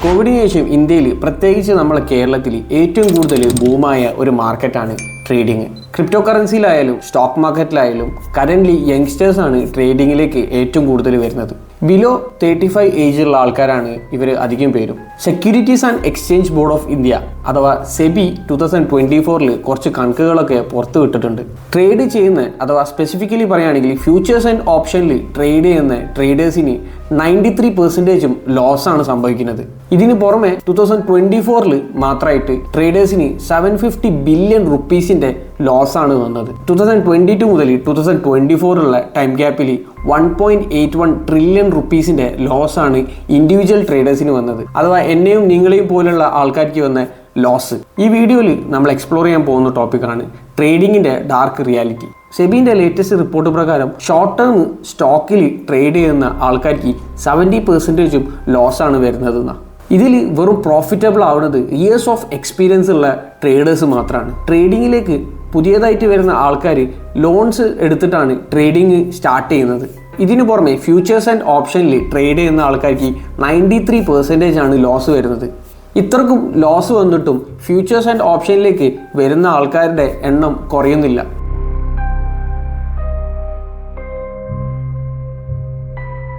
കോവിഡിന് ശേഷം ഇന്ത്യയിൽ പ്രത്യേകിച്ച് നമ്മുടെ കേരളത്തിൽ ഏറ്റവും കൂടുതൽ ബൂമായ ഒരു മാർക്കറ്റാണ് ട്രേഡിംഗ്. ക്രിപ്റ്റോ കറൻസിയിലായാലും സ്റ്റോക്ക് മാർക്കറ്റിലായാലും കറൻ്റ്ലി യങ്സ്റ്റേഴ്സാണ് ട്രേഡിങ്ങിലേക്ക് ഏറ്റവും കൂടുതൽ വരുന്നത്. ബിലോ 35 ഏജുള്ള ആൾക്കാരാണ് ഇവർ അധികം പേരും. Securities and exchange board of India അഥവാ സെബി 2024 കുറച്ച് കണക്കുകളൊക്കെ പുറത്തു വിട്ടിട്ടുണ്ട്. ട്രേഡ് ചെയ്യുന്ന അഥവാ സ്പെസിഫിക്കലി പറയുകയാണെങ്കിൽ ഫ്യൂച്ചേഴ്സ് ആൻഡ് ഓപ്ഷനിൽ ട്രേഡ് ചെയ്യുന്ന ട്രേഡേഴ്സിന് 93% ലോസാണ് സംഭവിക്കുന്നത്. ഇതിന് പുറമെ 2024 മാത്രമായിട്ട് ട്രേഡേഴ്സിന് 750 ബില്യൺ റുപ്പീസിന്റെ ലോസാണ് വന്നത്. 2022 മുതൽ 2024 ടൈം ഗ്യാപ്പിൽ 1.81 ട്രില്യൺ റുപ്പീസിന്റെ ലോസാണ് ഇൻഡിവിജ്വൽ ട്രേഡേഴ്സിന് വന്നത്. അഥവാ എന്നെയും നിങ്ങളെയും പോലുള്ള ആൾക്കാർക്ക് വന്ന ലോസ്. ഈ വീഡിയോയിൽ നമ്മൾ എക്സ്പ്ലോർ ചെയ്യാൻ പോകുന്ന ടോപ്പിക്കാണ് ട്രേഡിങ്ങിന്റെ ഡാർക്ക് റിയാലിറ്റി. സെബിന്റെ ലേറ്റസ്റ്റ് റിപ്പോർട്ട് പ്രകാരം ഷോർട്ട് ടേം സ്റ്റോക്കിൽ ട്രേഡ് ചെയ്യുന്ന ആൾക്കാർക്ക് 70% ലോസാണ് വരുന്നതെന്നാണ്. ഇതിൽ വെറും പ്രോഫിറ്റബിൾ ആവുന്നത് ഇയേഴ്സ് ഓഫ് എക്സ്പീരിയൻസ് ഉള്ള ട്രേഡേഴ്സ് മാത്രമാണ്. ട്രേഡിങ്ങിലേക്ക് പുതിയതായിട്ട് വരുന്ന ആൾക്കാർ ലോൺസ് എടുത്തിട്ടാണ് ട്രേഡിങ് സ്റ്റാർട്ട് ചെയ്യുന്നത്. ഇതിനു പുറമെ ഫ്യൂച്ചേഴ്സ് ആൻഡ് ഓപ്ഷനിൽ ട്രേഡ് ചെയ്യുന്ന ആൾക്കാർക്ക് 93% ആണ് ലോസ് വരുന്നത്. ഇത്രക്കും ലോസ് വന്നിട്ടും ഫ്യൂച്ചേഴ്സ് ആൻഡ് ഓപ്ഷനിലേക്ക് വരുന്ന ആൾക്കാരുടെ എണ്ണം കുറയുന്നില്ല.